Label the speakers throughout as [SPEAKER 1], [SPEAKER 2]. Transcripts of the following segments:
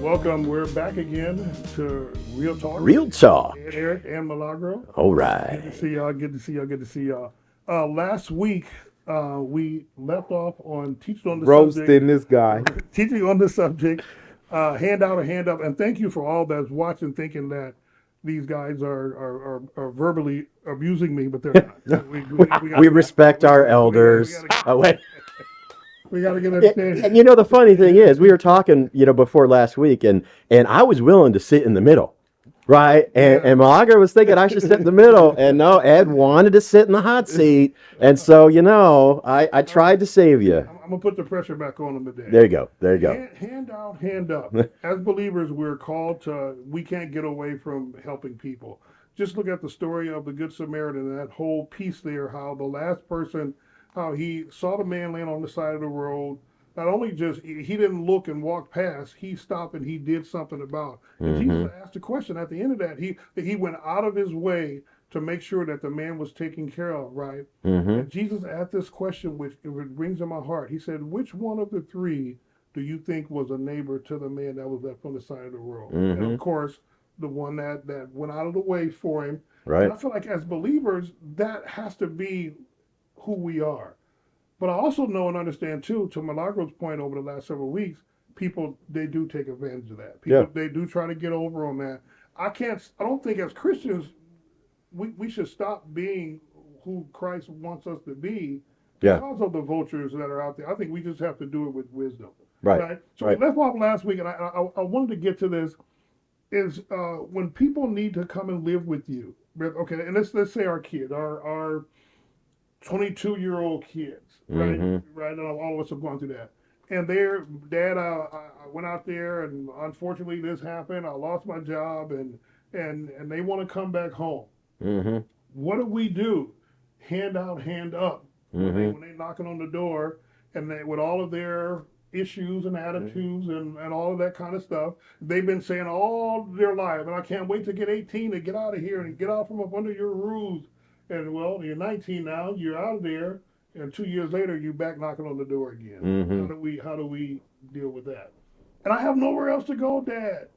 [SPEAKER 1] Welcome. We're back again to Real Talk.
[SPEAKER 2] Real talk.
[SPEAKER 1] Eric and Milagro.
[SPEAKER 2] All
[SPEAKER 1] Good to
[SPEAKER 2] right.
[SPEAKER 1] see y'all. Good to see y'all. Good to see y'all. Last week, we left off on teaching on the subject.
[SPEAKER 3] Roasting this guy.
[SPEAKER 1] Teaching on the subject. Hand out or hand up. And thank you for all that's watching, thinking that these guys are verbally abusing me, but they're not.
[SPEAKER 2] We respect our elders. Oh, wait.
[SPEAKER 1] We got to get
[SPEAKER 2] And you know, the funny thing is, we were talking, before last week, and I was willing to sit in the middle, right? And Milagro was thinking I should sit in the middle, and no, Ed wanted to sit in the hot seat, and so I tried to save you.
[SPEAKER 1] I'm gonna put the pressure back on them today.
[SPEAKER 2] There you go. There you go.
[SPEAKER 1] Hand out, hand up. As believers, we're called to. We can't get away from helping people. Just look at the story of the Good Samaritan and that whole piece there. How the last person, how he saw the man laying on the side of the road. Not only just he didn't look and walk past, he stopped and he did something about it. And Jesus asked a question at the end of that. He went out of his way to make sure that the man was taken care of, right? And Jesus asked this question, which it brings in my heart. He said, "Which one of the three do you think was a neighbor to the man that was left on the side of the road?" And of course, the one that went out of the way for him.
[SPEAKER 2] Right.
[SPEAKER 1] And I feel like as believers, that has to be who we are. But I also know and understand too, to Milagro's point over the last several weeks, people, they do take advantage of that. People, they do try to get over on that. I don't think as Christians, we should stop being who Christ wants us to be because of the vultures that are out there. I think we just have to do it with wisdom.
[SPEAKER 2] Right.
[SPEAKER 1] So we left off last week, and I wanted to get to this, is when people need to come and live with you. Okay, and let's say our kid, our 22-year-old kids, right? Right, and all of us have gone through that. And their dad, I went out there, and unfortunately this happened. I lost my job, and they want to come back home. What do we do? Hand out, hand up. When they knocking on the door, and they with all of their issues and attitudes and all of that kind of stuff, they've been saying all their life, and I can't wait to get 18 to get out of here and get out from up under your roofs. And well, you're 19 now, you're out of there, and 2 years later, you're back knocking on the door again. How do we deal with that? And I have nowhere else to go, Dad.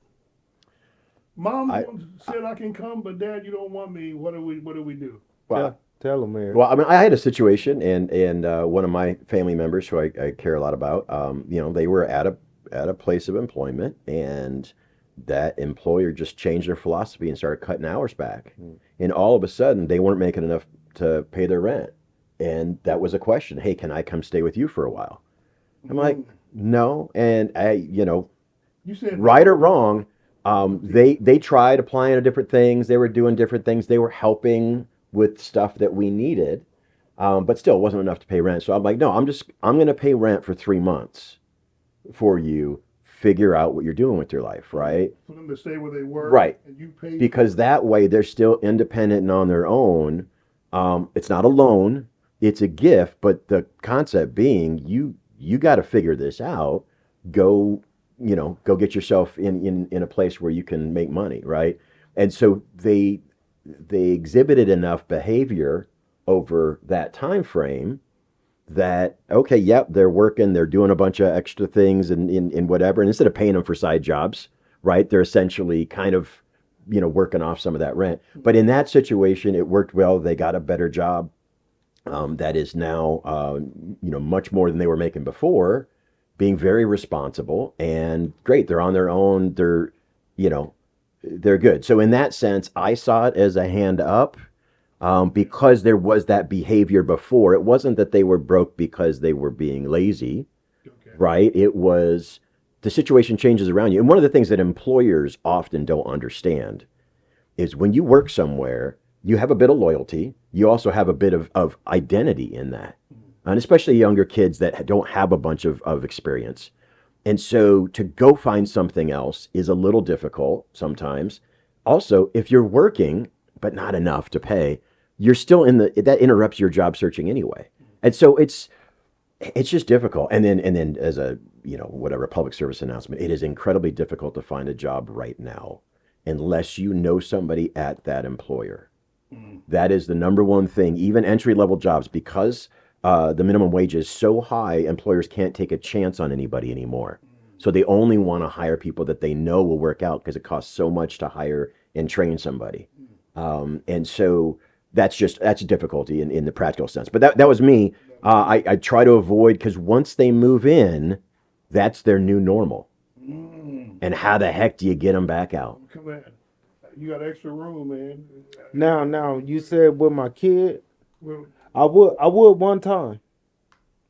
[SPEAKER 1] Mom said I can come, but Dad, you don't want me. What do we do?
[SPEAKER 2] Well,
[SPEAKER 3] Tell him, man.
[SPEAKER 2] well, I mean, I had a situation, and one of my family members, who I care a lot about, they were at a place of employment, and that employer just changed their philosophy and started cutting hours back. And all of a sudden, they weren't making enough to pay their rent. And that was a question. Hey, can I come stay with you for a while? I'm like, no. And
[SPEAKER 1] You said
[SPEAKER 2] right or wrong, they tried applying to different things. They were doing different things. They were helping with stuff that we needed, but still it wasn't enough to pay rent. So I'm like, no, I'm going to pay rent for 3 months for you. Figure out what you're doing with your life, right?
[SPEAKER 1] for them to stay where they were,
[SPEAKER 2] Right.
[SPEAKER 1] And you pay
[SPEAKER 2] Because that way they're still independent and on their own. It's not a loan, it's a gift, but the concept being you got to figure this out. Go get yourself in a place where you can make money, right? And so they exhibited enough behavior over that time frame that, okay, yep, they're working, they're doing a bunch of extra things and whatever. And instead of paying them for side jobs, right, they're essentially kind of, working off some of that rent. But in that situation, it worked well. They got a better job that is now, much more than they were making before, being very responsible and great. They're on their own. They're good. So in that sense, I saw it as a hand up. Because there was that behavior before. It wasn't that they were broke because they were being lazy, right? It was the situation changes around you. And one of the things that employers often don't understand is when you work somewhere, you have a bit of loyalty. You also have a bit of identity in that. And especially younger kids that don't have a bunch of experience. And so to go find something else is a little difficult sometimes. Also, if you're working, but not enough to pay, you're still that interrupts your job searching anyway. And so it's just difficult. And then as a, whatever public service announcement, it is incredibly difficult to find a job right now unless you know somebody at that employer. That is the number one thing, even entry level jobs, because the minimum wage is so high, employers can't take a chance on anybody anymore. So they only want to hire people that they know will work out because it costs so much to hire and train somebody. And so that's a difficulty in the practical sense. But that was me. I try to avoid because once they move in, that's their new normal.
[SPEAKER 1] Mm.
[SPEAKER 2] And how the heck do you get them back out?
[SPEAKER 1] Come on. You got extra room, man.
[SPEAKER 3] Now, you said with my kid,
[SPEAKER 1] Well,
[SPEAKER 3] I would one time.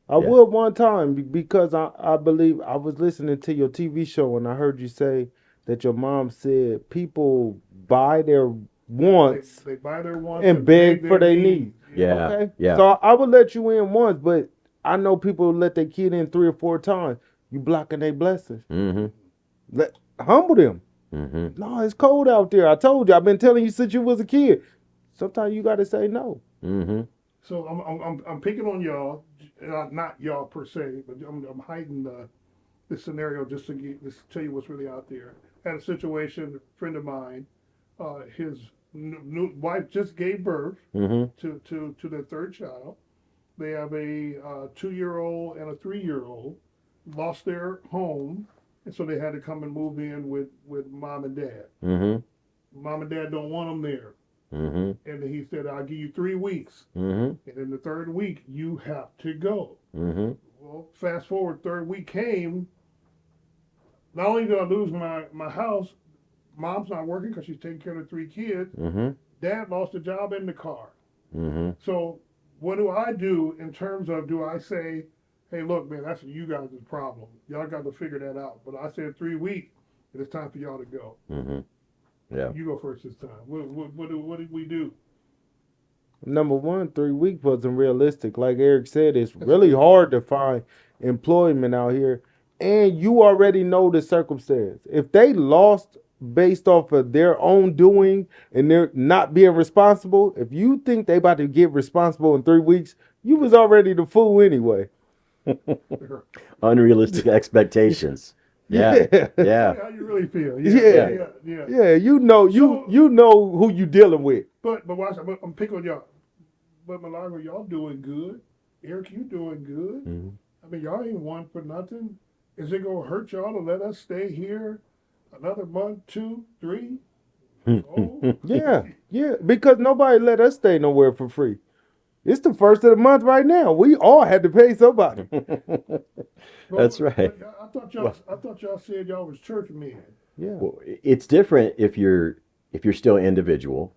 [SPEAKER 3] I
[SPEAKER 2] Yeah.
[SPEAKER 3] would one time because I believe I was listening to your TV show and I heard you say that your mom said people buy their wants
[SPEAKER 1] they buy their wants
[SPEAKER 3] and beg for their
[SPEAKER 1] needs.
[SPEAKER 3] needs.
[SPEAKER 2] Yeah.
[SPEAKER 3] Okay.
[SPEAKER 2] Yeah.
[SPEAKER 3] So I would let you in once, but I know people let their kid in 3 or 4 times. You blocking their blessings.
[SPEAKER 2] Mm-hmm.
[SPEAKER 3] Humble them.
[SPEAKER 2] Mm-hmm.
[SPEAKER 3] No, it's cold out there. I told you. I've been telling you since you was a kid. Sometimes you got to say no.
[SPEAKER 2] Mm-hmm.
[SPEAKER 1] So I'm picking on y'all, not y'all per se, but I'm hiding this scenario just to tell you what's really out there. Had a situation, a friend of mine, his new wife just gave birth
[SPEAKER 2] Mm-hmm.
[SPEAKER 1] to their third child. They have a 2-year-old and a 3-year-old. Lost their home, and so they had to come and move in with mom and dad.
[SPEAKER 2] Mm-hmm.
[SPEAKER 1] Mom and dad don't want them there,
[SPEAKER 2] Mm-hmm.
[SPEAKER 1] and he said, "I'll give you 3 weeks,
[SPEAKER 2] Mm-hmm.
[SPEAKER 1] and in the third week you have to go."
[SPEAKER 2] Mm-hmm.
[SPEAKER 1] Well, fast forward, third week came. Not only did I lose my house, mom's not working because she's taking care of the 3 kids.
[SPEAKER 2] Mm-hmm.
[SPEAKER 1] Dad lost a job in the car.
[SPEAKER 2] Mm-hmm.
[SPEAKER 1] So what do I do in terms of, do I say, hey, look, man, that's you guys' problem. Y'all got to figure that out. But I said 3 weeks, and it's time for y'all to go.
[SPEAKER 2] Mm-hmm. Yeah.
[SPEAKER 1] You go first this time. What did we do?
[SPEAKER 3] Number one, 3 weeks wasn't realistic. Like Eric said, it's really hard to find employment out here. And you already know the circumstance. If they lost based off of their own doing and they're not being responsible, if you think they about to get responsible in 3 weeks, you was already the fool anyway.
[SPEAKER 2] Unrealistic expectations. Yeah. Yeah.
[SPEAKER 1] How you really feel?
[SPEAKER 3] Yeah. Yeah, you know
[SPEAKER 1] So-
[SPEAKER 3] you know who you dealing with.
[SPEAKER 1] But watch, I'm picking on y'all. But Milagro, y'all doing good. Eric, you doing good.
[SPEAKER 2] Mm-hmm.
[SPEAKER 1] I mean, y'all ain't one for nothing. Is it gonna hurt y'all to let us stay here another month, 2, 3? Oh,
[SPEAKER 3] Yeah, because nobody let us stay nowhere for free. It's the first of the month right now. We all had to pay somebody.
[SPEAKER 2] That's right.
[SPEAKER 1] I thought y'all said y'all was church men.
[SPEAKER 3] Yeah.
[SPEAKER 2] Well, it's different if you're still individual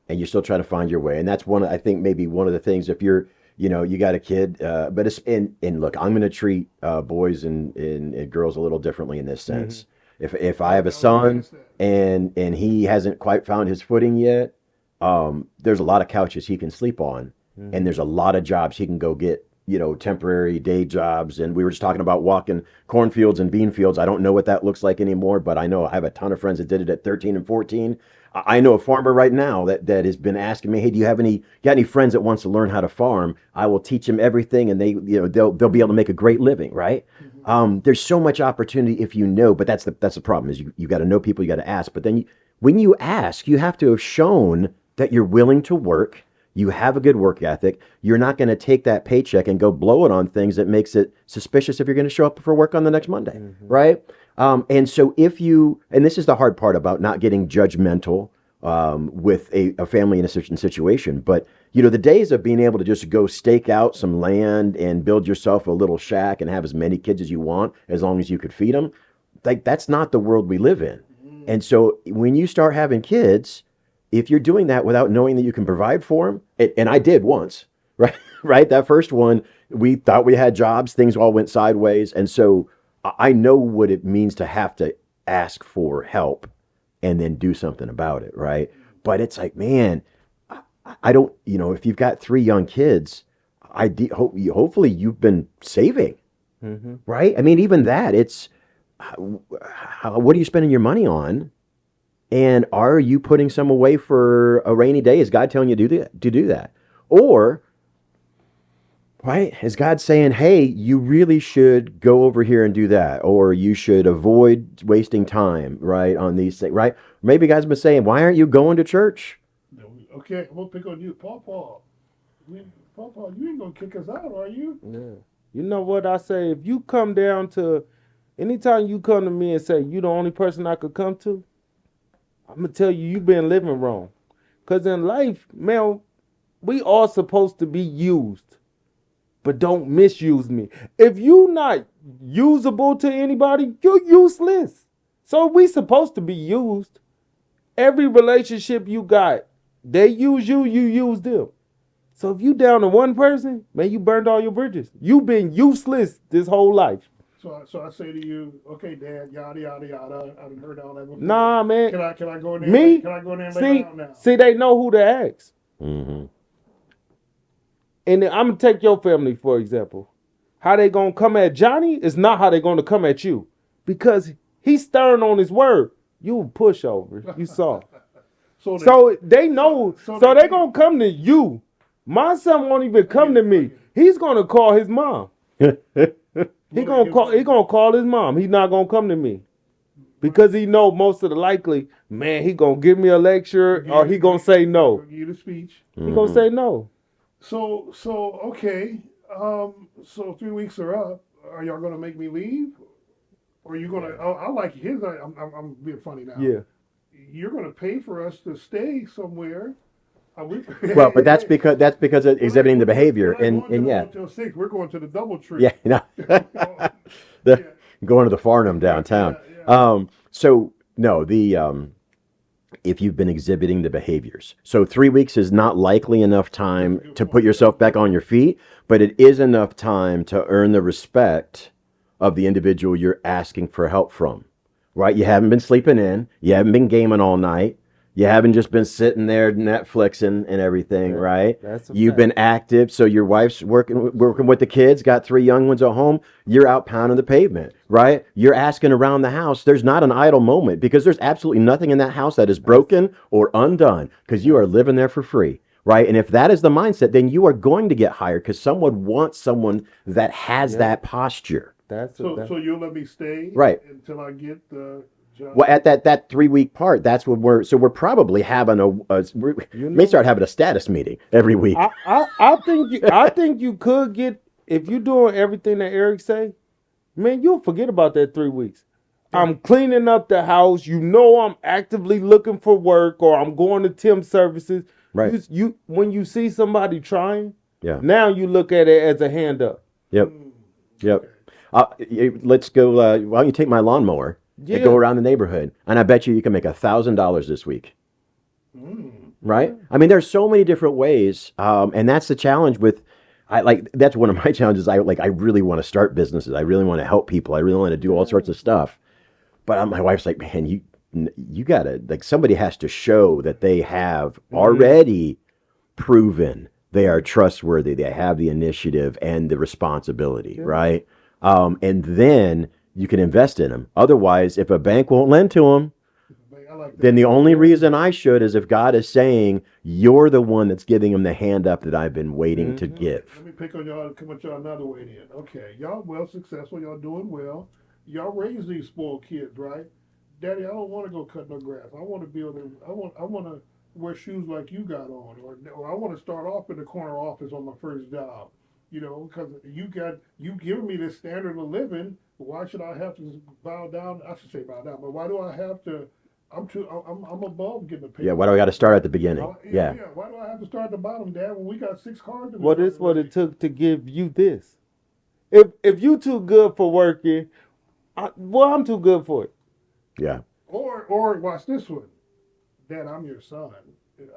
[SPEAKER 2] and you're still trying to find your way. And that's I think maybe one of the things if you're, you got a kid, but it's, and look, I'm going to treat boys and girls a little differently in this sense. If I have a son and he hasn't quite found his footing yet, there's a lot of couches he can sleep on, and there's a lot of jobs he can go get, temporary day jobs. And we were just talking about walking cornfields and bean fields. I don't know what that looks like anymore, but I know I have a ton of friends that did it at 13 and 14. I know a farmer right now that has been asking me, hey, do you have got any friends that wants to learn how to farm? I will teach them everything, and they'll be able to make a great living, right? There's so much opportunity if you know, but that's the problem is you got to know people, you got to ask. But then when you ask, you have to have shown that you're willing to work. You have a good work ethic. You're not going to take that paycheck and go blow it on things that makes it suspicious if you're going to show up for work on the next Monday, right? And so and this is the hard part about not getting judgmental with a family in a certain situation, but the days of being able to just go stake out some land and build yourself a little shack and have as many kids as you want, as long as you could feed them, like that's not the world we live in. And so when you start having kids, if you're doing that without knowing that you can provide for them, and I did once, right? Right, that first one, we thought we had jobs, things all went sideways, and so I know what it means to have to ask for help and then do something about it, right? But it's like, man, I don't, if you've got 3 young kids, hopefully you've been saving, right? I mean, even that, it's what are you spending your money on? And are you putting some away for a rainy day? Is God telling you to do that? Or, right, is God saying, hey, you really should go over here and do that, or you should avoid wasting time, right, on these things, right? Maybe God's been saying, why aren't you going to church?
[SPEAKER 1] Okay, I'm gonna pick on you, Paul. Paul, you ain't gonna kick us out, are you?
[SPEAKER 3] Yeah. You know what I say? If you come down to Anytime you come to me and say you the only person I could come to, I'm gonna tell you you've been living wrong. Cause in life, man, we all supposed to be used, but don't misuse me. If you not usable to anybody, you're useless. So we supposed to be used. Every relationship you got, they use you, you use them. So if you down to one person, man, you burned all your bridges. You've been useless this whole life.
[SPEAKER 1] So I say to you, okay, Dad, yada yada yada. I haven't heard all that before.
[SPEAKER 3] Nah, man.
[SPEAKER 1] Can I go in there?
[SPEAKER 3] Me?
[SPEAKER 1] Can I go in there and lay down now?
[SPEAKER 3] See, they know who to ask.
[SPEAKER 2] Mm-hmm.
[SPEAKER 3] And then I'm gonna take your family for example. How they gonna come at Johnny is not how they gonna come at you, because he's stern on his word. You a pushover. You saw. So they know. So they gonna come to you. My son won't even come to me. He's gonna call his mom. He gonna call his mom. He's not gonna come to me. Because he know most of the likely, man, he gonna give me a lecture or he gonna say no.
[SPEAKER 1] Give you the speech.
[SPEAKER 3] He gonna say no.
[SPEAKER 1] So okay. So 3 weeks are up. Are y'all gonna make me leave? Or are you gonna? I like his. I'm being funny now.
[SPEAKER 3] Yeah.
[SPEAKER 1] You're gonna pay for us to stay somewhere.
[SPEAKER 2] Well, but that's because of exhibiting the behavior, and yeah,
[SPEAKER 1] Until 6, we're going to the DoubleTree.
[SPEAKER 2] yeah, no. Going to the Farnham downtown.
[SPEAKER 1] Yeah.
[SPEAKER 2] So no, if you've been exhibiting the behaviors, so 3 weeks is not likely enough time to put yourself back on your feet, but it is enough time to earn the respect of the individual you're asking for help from. Right? You haven't been sleeping in. You haven't been gaming all night. You haven't just been sitting there Netflixing and everything, right? You've been active. So your wife's working with the kids, got 3 young ones at home. You're out pounding the pavement, right? You're asking around the house. There's not an idle moment because there's absolutely nothing in that house that is broken or undone because you are living there for free, right? And if that is the mindset, then you are going to get hired because someone wants someone that has that posture.
[SPEAKER 1] So you'll let me stay,
[SPEAKER 2] right,
[SPEAKER 1] until I get the job.
[SPEAKER 2] Well, at that 3 week part, that's what we're probably having we may start having a status meeting every week.
[SPEAKER 3] I think you could get, if you're doing everything that Eric say, man, you'll forget about that 3 weeks. I'm cleaning up the house. You know, I'm actively looking for work, or I'm going to temp services.
[SPEAKER 2] Right.
[SPEAKER 3] You when you see somebody trying,
[SPEAKER 2] now
[SPEAKER 3] you look at it as a hand up.
[SPEAKER 2] Yep. Let's go. Why don't you take my lawnmower and go around the neighborhood? And I bet you can make $1,000 this week. Right? I mean, there's so many different ways, and that's the challenge with. That's one of my challenges. I really want to start businesses. I really want to help people. I really want to do all sorts of stuff. But my wife's like, man, you gotta, somebody has to show that they have already proven they are trustworthy. They have the initiative and the responsibility, right? And then you can invest in them. Otherwise, if a bank won't lend to them, then the only reason I should is if God is saying, you're the one that's giving them the hand up that I've been waiting to give.
[SPEAKER 1] Let me pick on y'all, come at y'all another way then. Okay, y'all well successful, y'all doing well. Y'all raise these spoiled kids, right? Daddy, I don't want to go cut no grass. I want to be able to, I want to wear shoes like you got on. Or I want to start off in the corner office on my first job. You know, because you giving me this standard of living. Why should I have to bow down? I should say bow down, but why do I have to? I'm above getting a pay.
[SPEAKER 2] Yeah, why do I got to start at the beginning?
[SPEAKER 1] Yeah. Why do I have to start at the bottom, Dad? When we got 6 cars.
[SPEAKER 3] What is what it took to give you this? If you too good for working, I'm too good for it.
[SPEAKER 2] Yeah.
[SPEAKER 1] Or watch this one, Dad. I'm your son.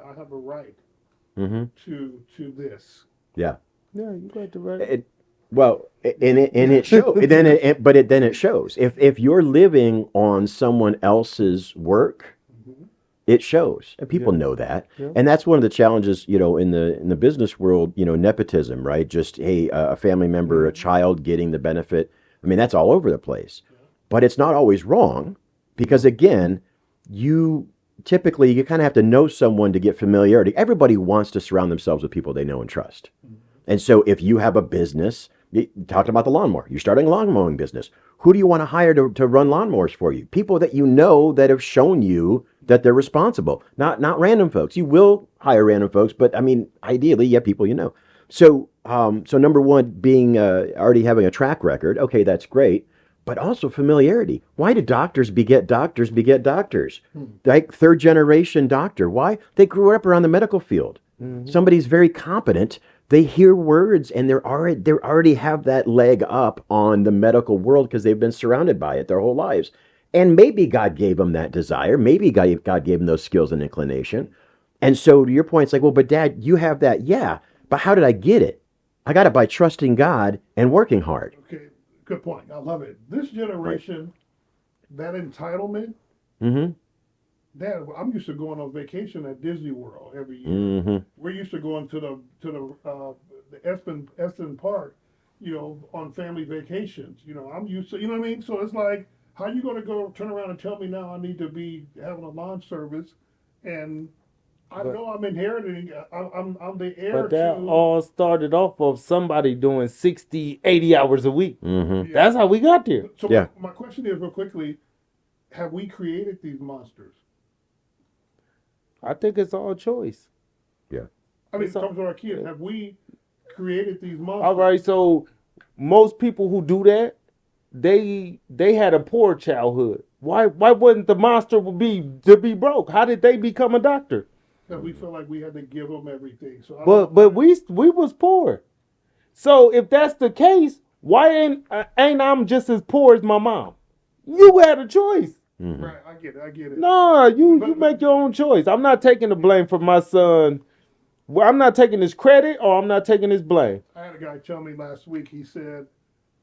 [SPEAKER 1] I have a right to this.
[SPEAKER 2] Yeah.
[SPEAKER 3] Yeah, you got the right.
[SPEAKER 2] It shows. Then it shows. If you're living on someone else's work, it shows, and people know that. Yeah. And that's one of the challenges, in the business world. Nepotism, right? Just a family member, a child getting the benefit. I mean, that's all over the place. Yeah. But it's not always wrong, because again, you kind of have to know someone to get familiarity. Everybody wants to surround themselves with people they know and trust. And so if you have a business, talking about the lawnmower, you're starting a lawn mowing business. Who do you want to hire to run lawnmowers for you? People that you know that have shown you that they're responsible, not random folks. You will hire random folks, but I mean, ideally, people you know. So number one, being already having a track record, okay, that's great. but also familiarity. Why do doctors beget doctors beget doctors? Like third generation doctor. Why? They grew up around the medical field. Somebody's very competent. They hear words and they already have that leg up on the medical world because they've been surrounded by it their whole lives. And maybe God gave them that desire. Maybe God gave them those skills and inclination. And so to your point, it's like, well, but Dad, you have that. Yeah. But how did I get it? I got it by trusting God and working hard.
[SPEAKER 1] Okay, good point. I love it. This generation, that entitlement.
[SPEAKER 2] Mm-hmm.
[SPEAKER 1] Dad, I'm used to going on vacation at Disney World every year.
[SPEAKER 2] Mm-hmm.
[SPEAKER 1] We're used to going to the Espen Park, on family vacations. I'm used to, you know what I mean? So it's like, how you going to go turn around and tell me now I need to be having a launch service, and I
[SPEAKER 3] But
[SPEAKER 1] know I'm inheriting. I'm the heir
[SPEAKER 3] but that
[SPEAKER 1] to.
[SPEAKER 3] all started off of somebody doing 60, 80 hours a week.
[SPEAKER 2] Mm-hmm.
[SPEAKER 1] Yeah.
[SPEAKER 3] That's how we got there.
[SPEAKER 1] So
[SPEAKER 2] Yeah.
[SPEAKER 1] my question is real quickly: have we created these monsters?
[SPEAKER 3] I think it's all choice.
[SPEAKER 2] Yeah.
[SPEAKER 1] I mean,
[SPEAKER 3] It's
[SPEAKER 1] in
[SPEAKER 3] all-
[SPEAKER 1] terms of our kids, have we created these monsters?
[SPEAKER 3] All right, so most people who do that, they had a poor childhood. Why wouldn't the monster be to be broke? How did they become a doctor?
[SPEAKER 1] Because we feel like we had to give them everything. So I
[SPEAKER 3] But
[SPEAKER 1] don't,
[SPEAKER 3] we was poor. So if that's the case, why ain't I'm just as poor as my mom? You had a choice.
[SPEAKER 2] Mm-hmm.
[SPEAKER 1] right, I get it.
[SPEAKER 3] No, you
[SPEAKER 1] But-
[SPEAKER 3] make your own choice. I'm not taking the blame for my son. Well, I'm not taking his credit or I'm not taking his blame.
[SPEAKER 1] I had a guy tell me last week. He said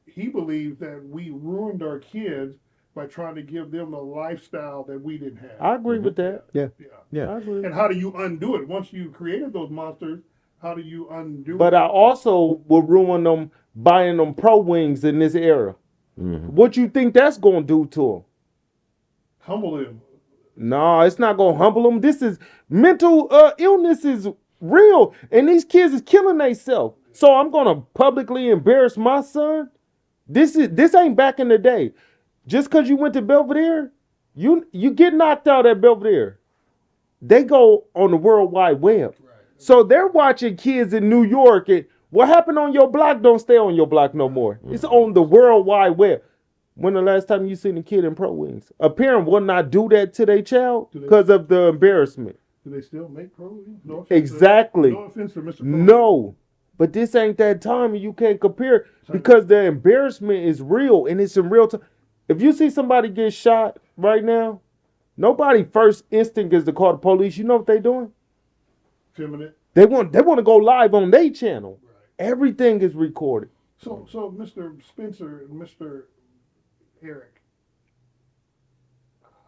[SPEAKER 1] he believes that we ruined our kids by trying to give them a lifestyle that we didn't have.
[SPEAKER 3] I agree with that.
[SPEAKER 1] Yeah.
[SPEAKER 2] Yeah.
[SPEAKER 3] I agree.
[SPEAKER 1] And how do you undo it once you created those monsters? How do you undo
[SPEAKER 3] But
[SPEAKER 1] it?
[SPEAKER 3] I also will ruin them buying them pro wings in this era.
[SPEAKER 2] Mm-hmm.
[SPEAKER 3] What you think that's gonna do to them?
[SPEAKER 1] Humble them.
[SPEAKER 3] No, it's not gonna humble them. This is mental illness is real, and these kids is killing themselves. So I'm gonna publicly embarrass my son. This ain't back in the day. Just because you went to Belvedere, you get knocked out at Belvedere. They go on the World Wide Web. So they're watching kids in New York. And what happened on your block don't stay on your block no more. It's on the World Wide Web. When the last time you seen a kid in pro wings? A parent will not do that to their child because of the embarrassment.
[SPEAKER 1] Do they still make pro wings? No offense
[SPEAKER 3] Exactly.
[SPEAKER 1] no offense to Mr. Pro.
[SPEAKER 3] No. But this ain't that time and you can't compare because the embarrassment is real and it's in real time. If you see somebody get shot right now, nobody first instinct is to call the police. You know what they doing?
[SPEAKER 1] Feminine.
[SPEAKER 3] They want to go live on their channel. Everything is recorded.
[SPEAKER 1] So Mr. Spencer and Mr. Eric,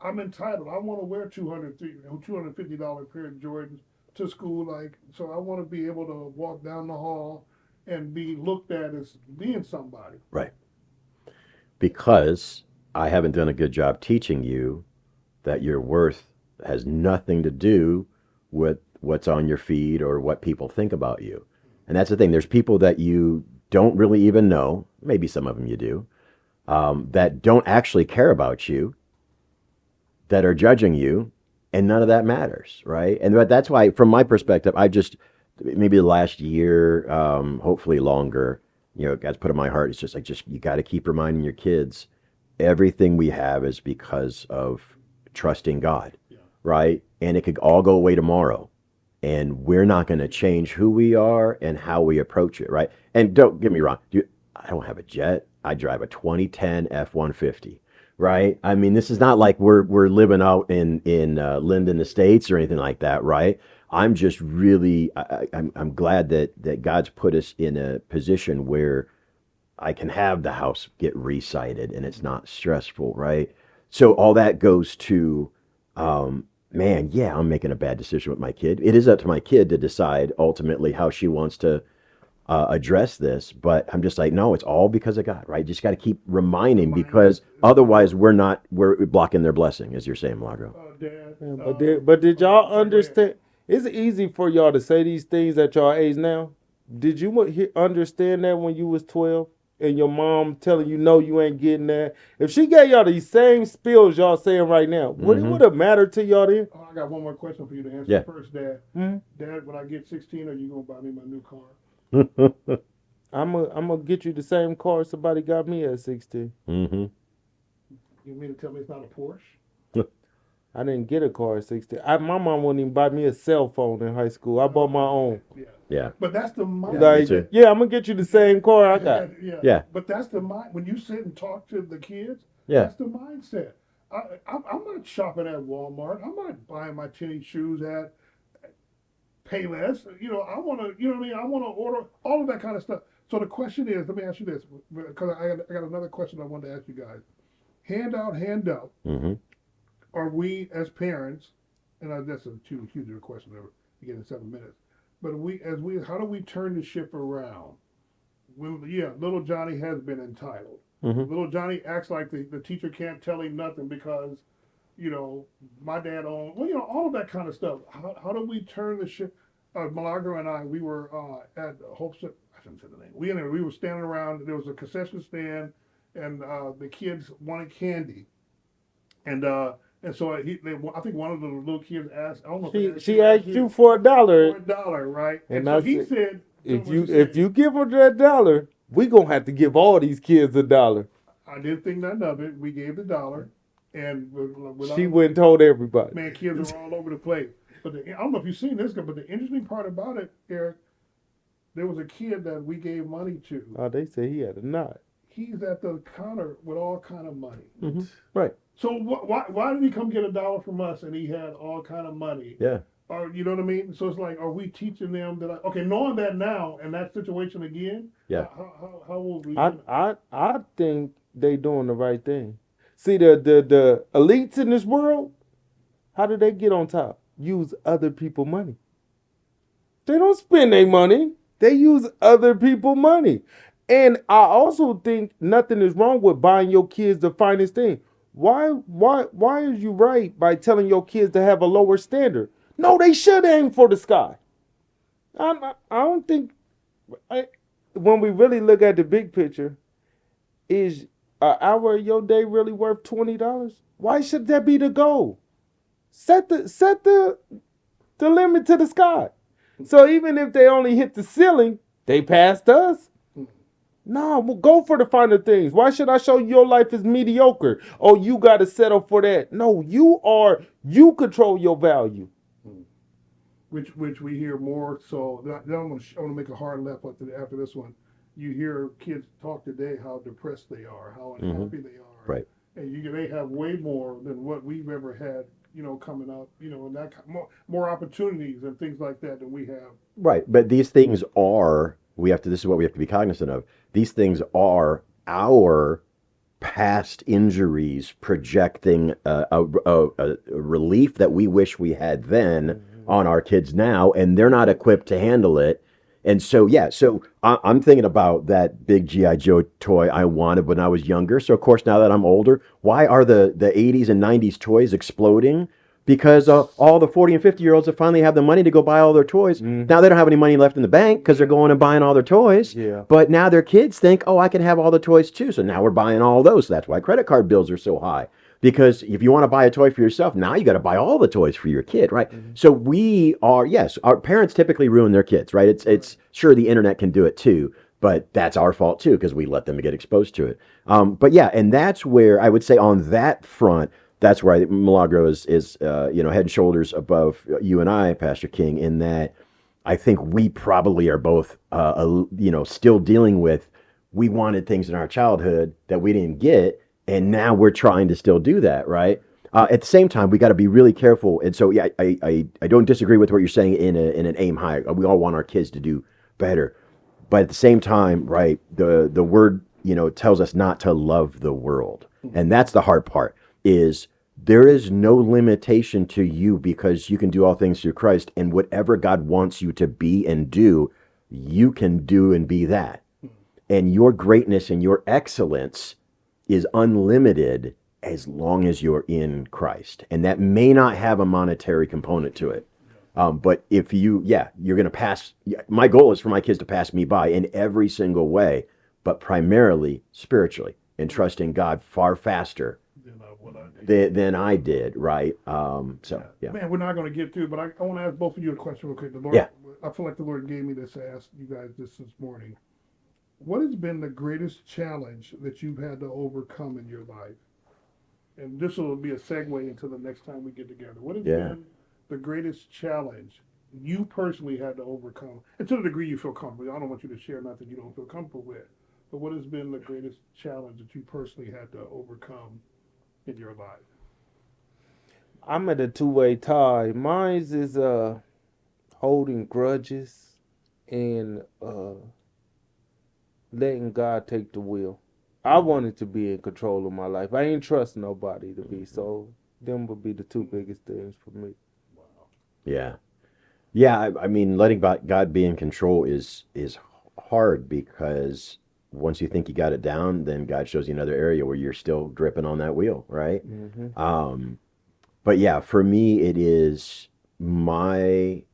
[SPEAKER 1] I'm entitled. I want to wear $250 pair of Jordans to school. So I want to be able to walk down the hall and be looked at as being somebody.
[SPEAKER 2] Right. Because I haven't done a good job teaching you that your worth has nothing to do with what's on your feed or what people think about you. And that's the thing. There's people that you don't really even know, maybe some of them you do, that don't actually care about you, that are judging you, and none of that matters, right? And that's why, from my perspective, I just, maybe the last year, hopefully longer, God's put in my heart, it's just like, you got to keep reminding your kids, everything we have is because of trusting God, right? And it could all go away tomorrow. And we're not going to change who we are and how we approach it, right? And don't get me wrong, I don't have a jet. I drive a 2010 F-150, right? I mean, this is not like we're living out in Linden Estates or anything like that, right? I'm just really, I'm glad that God's put us in a position where I can have the house get recited and it's not stressful, right? So all that goes to, man, yeah, I'm making a bad decision with my kid. It is up to my kid to decide ultimately how she wants to address this, but I'm just like, no, it's all because of God, right? Just got to keep reminding because otherwise we're blocking their blessing, as you're saying, Milagro.
[SPEAKER 1] Dad.
[SPEAKER 3] But did y'all understand? It's easy for y'all to say these things at your age now. Did you understand that when you was 12 and your mom telling you no, you ain't getting that? If she gave y'all these same spills y'all saying right now, would it would have mattered to y'all then?
[SPEAKER 1] I got one more question for you to answer.
[SPEAKER 2] Yeah.
[SPEAKER 1] First, Dad.
[SPEAKER 3] Mhm.
[SPEAKER 1] Dad, when I get 16, are you gonna buy me my new car?
[SPEAKER 3] I'm gonna get you the same car somebody got me at 16.
[SPEAKER 2] Mm-hmm.
[SPEAKER 1] You mean to tell me it's not a Porsche?
[SPEAKER 3] I didn't get a car at 16. My mom wouldn't even buy me a cell phone in high school. I bought my own.
[SPEAKER 1] Yeah.
[SPEAKER 2] Yeah.
[SPEAKER 1] But that's the
[SPEAKER 2] Yeah, me
[SPEAKER 1] mindset.
[SPEAKER 2] too.
[SPEAKER 3] Like, yeah, I'm gonna get you the same car I got.
[SPEAKER 2] Yeah.
[SPEAKER 1] But that's the mind. When you sit and talk to the kids,
[SPEAKER 2] Yeah.
[SPEAKER 1] that's the mindset. I'm not shopping at Walmart. I'm not buying my tennis shoes at Payless. I want to. You know what I mean? I want to order all of that kind of stuff. So the question is, let me ask you this, because I got another question I wanted to ask you guys. Handout.
[SPEAKER 2] Mm-hmm.
[SPEAKER 1] Are we as parents? And that's a too huge a question to get in 7 minutes. But how do we turn the ship around? Little Johnny has been entitled.
[SPEAKER 2] Mm-hmm.
[SPEAKER 1] Little Johnny acts like the teacher can't tell him nothing because, my dad owned, all of that kind of stuff. How do we turn the ship? Milagro and I, we were at Hope's, I shouldn't say the name. We were standing around, there was a concession stand, and the kids wanted candy. And so I think one of the little kids asked, I don't know if
[SPEAKER 3] She asked you for
[SPEAKER 1] for
[SPEAKER 3] $1,
[SPEAKER 1] $1, right?
[SPEAKER 3] and
[SPEAKER 1] so
[SPEAKER 3] I
[SPEAKER 1] he
[SPEAKER 3] said,
[SPEAKER 1] said,
[SPEAKER 3] if you give her that $1, we gonna have to give all these kids $1.
[SPEAKER 1] I didn't think nothing of it. We gave the $1, and
[SPEAKER 3] She went and told everybody.
[SPEAKER 1] man, kids are all over the place. But I don't know if you've seen this, but the interesting part about it, Eric, there was a kid that we gave money to.
[SPEAKER 3] Oh, they said he had a knot.
[SPEAKER 1] He's at the counter with all kind of money.
[SPEAKER 2] Mm-hmm. Right.
[SPEAKER 1] So why did he come get $1 from us and he had all kind of money?
[SPEAKER 2] Yeah.
[SPEAKER 1] Or you know what I mean? So it's like, are we teaching them that? Okay, knowing that now in that situation again.
[SPEAKER 2] Yeah.
[SPEAKER 1] How will we?
[SPEAKER 3] I think they doing the right thing. See the elites in this world, how do they get on top? Use other people money. They don't spend their money. They use other people money. And I also think nothing is wrong with buying your kids the finest thing. Why is you right by telling your kids to have a lower standard? No, they should aim for the sky. I don't think when we really look at the big picture, is an hour of your day really worth $20? Why should that be the goal? Set the limit to the sky. So even if they only hit the ceiling, they passed us. No, we'll go for the finer things. Why should I show you your life is mediocre? Oh, you got to settle for that. No, you control your value.
[SPEAKER 1] Which we hear more. So then I want to make a hard left after this one. You hear kids talk today how depressed they are, how unhappy they are,
[SPEAKER 2] Right.
[SPEAKER 1] And they have way more than what we've ever had. Coming up, and that more opportunities and things like that than we have.
[SPEAKER 2] Right. But these things are, this is what we have to be cognizant of. These things are our past injuries projecting a relief that we wish we had then on our kids now, and they're not equipped to handle it. And so, I'm thinking about that big G.I. Joe toy I wanted when I was younger. So, of course, now that I'm older, why are the 80s and 90s toys exploding? Because all the 40 and 50-year-olds that finally have the money to go buy all their toys, now they don't have any money left in the bank because they're going and buying all their toys.
[SPEAKER 3] Yeah.
[SPEAKER 2] But now their kids think, oh, I can have all the toys too. So now we're buying all those. That's why credit card bills are so high. Because if you want to buy a toy for yourself, now you got to buy all the toys for your kid, right? Mm-hmm. So we are, yes, our parents typically ruin their kids, right? It's sure the internet can do it too, but that's our fault too because we let them get exposed to it. But yeah, and that's where I would say on that front, that's where Milagro is head and shoulders above you and I, Pastor King, in that I think we probably are both, still dealing with, we wanted things in our childhood that we didn't get. And now we're trying to still do that, right? At the same time, we got to be really careful. And so, yeah, I don't disagree with what you're saying in an aim high. We all want our kids to do better, but at the same time, right? The word tells us not to love the world, and that's the hard part. Is there is no limitation to you because you can do all things through Christ, and whatever God wants you to be and do, you can do and be that, and your greatness and your excellence is unlimited as long as you're in Christ. And that may not have a monetary component to it. But if you're going to pass, my goal is for my kids to pass me by in every single way, but primarily spiritually and trusting God far faster than I did, right?
[SPEAKER 1] Man, we're not going to get through, but I want to ask both of you a question real quick. I feel like the Lord gave me this to ask you guys this morning. What has been the greatest challenge that you've had to overcome in your life? and this will be a segue into the next time we get together. What has
[SPEAKER 2] Yeah.
[SPEAKER 1] been the greatest challenge you personally had to overcome, and to the degree you feel comfortable? I don't want you to share nothing you don't feel comfortable with, but what has been the greatest challenge that you personally had to overcome in your life?
[SPEAKER 3] I'm at a two-way tie. Mine's is holding grudges and letting God take the wheel. I wanted to be in control of my life. I ain't trust nobody to be. So them would be the two biggest things for me.
[SPEAKER 1] Wow.
[SPEAKER 2] Yeah. Yeah, I mean, letting God be in control is hard because once you think you got it down, then God shows you another area where you're still gripping on that wheel, right?
[SPEAKER 3] Hmm.
[SPEAKER 2] Um, but yeah, for me, it is my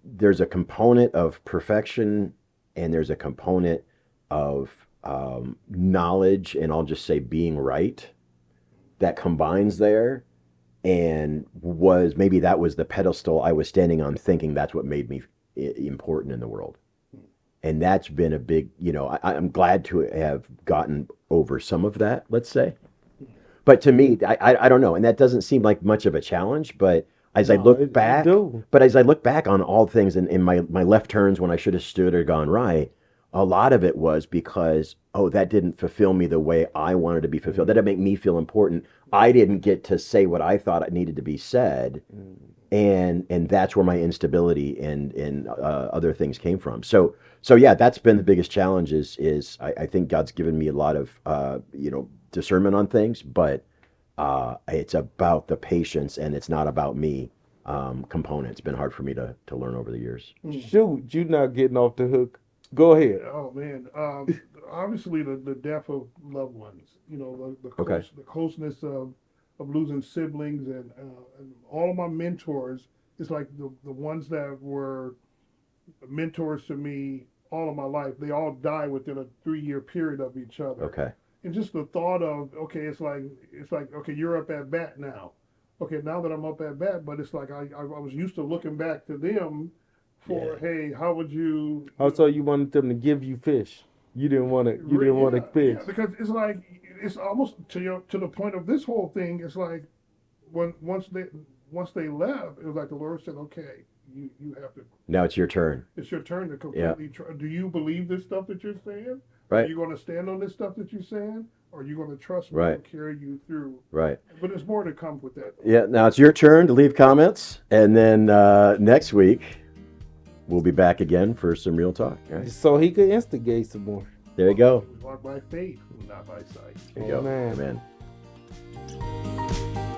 [SPEAKER 2] there's a component of perfection and there's a component of knowledge, and I'll just say being right that combines there. And was maybe that was the pedestal I was standing on, thinking that's what made me important in the world. And that's been a big, I'm glad to have gotten over some of that, let's say. But to me, I don't know, and that doesn't seem like much of a challenge. But as I
[SPEAKER 3] No,
[SPEAKER 2] look
[SPEAKER 3] it
[SPEAKER 2] back,
[SPEAKER 3] do.
[SPEAKER 2] but as I look back on all things in my left turns when I should have stood or gone right, a lot of it was because, oh, that didn't fulfill me the way I wanted to be fulfilled. That didn't make me feel important. I didn't get to say what I thought needed to be said, and that's where my instability and other things came from. So yeah, that's been the biggest challenge. Is I think God's given me a lot of discernment on things, but it's about the patience and it's not about me component. It's been hard for me to learn over the years.
[SPEAKER 3] Shoot, you not getting off the hook. Go ahead.
[SPEAKER 1] Oh man, obviously the death of loved ones.
[SPEAKER 2] Okay.
[SPEAKER 1] The closeness of losing siblings and all of my mentors. It's like the ones that were mentors to me all of my life. They all died within a 3 year period of each other.
[SPEAKER 2] Okay.
[SPEAKER 1] And just the thought of, okay, it's like okay, you're up at bat now. Okay, now that I'm up at bat, but it's like I was used to looking back to them for,
[SPEAKER 2] Yeah.
[SPEAKER 1] hey, how would you?
[SPEAKER 3] Also, you wanted them to give you fish. You didn't want to. You didn't want to fish.
[SPEAKER 1] Yeah, because it's like it's almost to the point of this whole thing. It's like once they left, it was like the Lord said, okay, you have to.
[SPEAKER 2] Now it's your turn.
[SPEAKER 1] It's your turn to
[SPEAKER 2] Yeah.
[SPEAKER 1] completely. Do you believe this stuff that you're saying? Are
[SPEAKER 2] Right.
[SPEAKER 1] you going to stand on this stuff that you're saying? Or are you going to trust me
[SPEAKER 2] Right.
[SPEAKER 1] and carry you through?
[SPEAKER 2] Right.
[SPEAKER 1] But there's more to come with that.
[SPEAKER 2] Yeah. Now it's your turn to leave comments, and then next week we'll be back again for some real talk. All right.
[SPEAKER 3] So he could instigate some more.
[SPEAKER 2] There you go.
[SPEAKER 1] We walk by faith, not by sight.
[SPEAKER 2] There you go.
[SPEAKER 3] Amen.
[SPEAKER 2] Amen.